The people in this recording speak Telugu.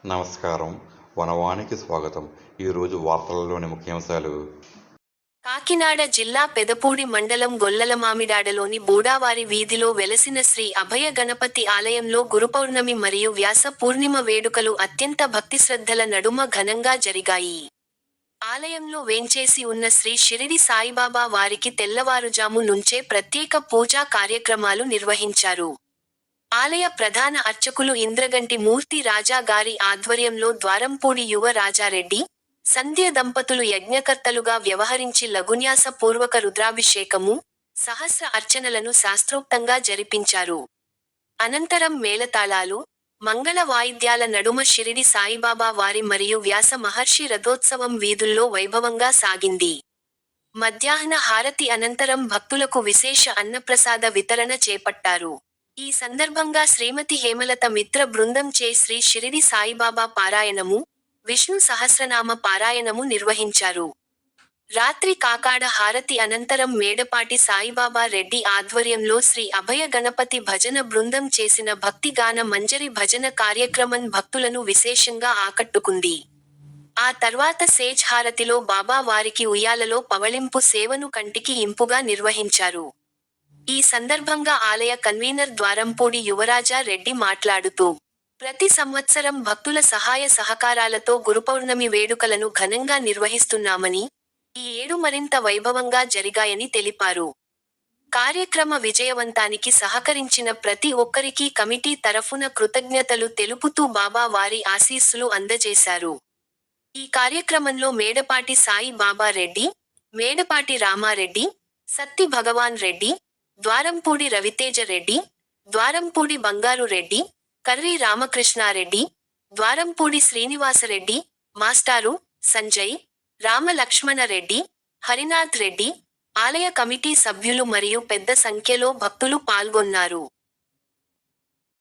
నమస్కారం. వనవానికి స్వాగతం. ఈరోజు వార్తలలోని ముఖ్యాంశాలు. కాకినాడ జిల్లా పెదపూడి మండలం గొల్లలమామిడాడలోని బూడావారి వీధిలో వెలసిన శ్రీ అభయ గణపతి ఆలయంలో గురుపౌర్ణమి మరియు వ్యాస పూర్ణిమ వేడుకలు అత్యంత భక్తిశ్రద్ధల నడుమ ఘనంగా జరిగాయి. ఆలయంలో వేంచేసి ఉన్న శ్రీ షిరిడి సాయిబాబా వారికి తెల్లవారుజాము నుంచే ప్రత్యేక పూజా కార్యక్రమాలు నిర్వహించారు. ఆలయ ప్రధాన అర్చకులు ఇంద్రగంటి మూర్తి రాజా గారి ఆధ్వర్యంలో ద్వారంపూడి యువ రాజారెడ్డి, సంధ్య దంపతులు యజ్ఞకర్తలుగా వ్యవహరించి లఘున్యాస పూర్వక రుద్రాభిషేకము, సహస్ర అర్చనలను శాస్త్రోక్తంగా జరిపించారు. అనంతరం మేళతాళాలు, మంగళ వాయిద్యాల నడుమ షిరిడి సాయిబాబా వారి మరియు వ్యాస మహర్షి రథోత్సవం వీధుల్లో వైభవంగా సాగింది. మధ్యాహ్న హారతి అనంతరం భక్తులకు విశేష అన్నప్రసాద వితరణ చేపట్టారు. ఈ సందర్భంగా శ్రీమతి హేమలత మిత్ర బృందం చే శ్రీ షిరిడి సాయిబాబా పారాయణము, విష్ణు సహస్రనామ పారాయణము నిర్వహించారు. రాత్రి కాకాడ హారతి అనంతరం మేడపాటి సాయిబాబా రెడ్డి ఆధ్వర్యంలో శ్రీ అభయ గణపతి భజన బృందం చేసిన భక్తిగాన మంజరి భజన కార్యక్రమం భక్తులను విశేషంగా ఆకట్టుకుంది. ఆ తర్వాత సేజ్ హారతిలో బాబా వారికి ఉయ్యాలలో పవళింపు సేవను కంటికి ఇంపుగా నిర్వహించారు. ఈ సందర్భంగా ఆలయ కన్వీనర్ ద్వారంపూడి యువరాజా రెడ్డి మాట్లాడుతూ, ప్రతి సంవత్సరం భక్తుల సహాయ సహకారాలతో గురుపౌర్ణమి వేడుకలను ఘనంగా నిర్వహిస్తున్నామని, ఈ ఏడు మరింత వైభవంగా జరిగాయని తెలిపారు. కార్యక్రమ విజయవంతానికి సహకరించిన ప్రతి ఒక్కరికీ కమిటీ తరఫున కృతజ్ఞతలు తెలుపుతూ బాబా వారి ఆశీస్సులు అందజేశారు. ఈ కార్యక్రమంలో మేడపాటి సాయి బాబా రెడ్డి, మేడపాటి రామారెడ్డి, సత్తి భగవాన్ రెడ్డి, ద్వారంపూడి రవితేజ రెడ్డి, ద్వారంపూడి బంగారు రెడ్డి, కర్రి రామకృష్ణారెడ్డి, ద్వారంపూడి శ్రీనివాసరెడ్డి, మాస్టారు, సంజయ్, రామలక్ష్మణ రెడ్డి, హరినాథ్ రెడ్డి, ఆలయ కమిటీ సభ్యులు మరియు పెద్ద సంఖ్యలో భక్తులు పాల్గొన్నారు.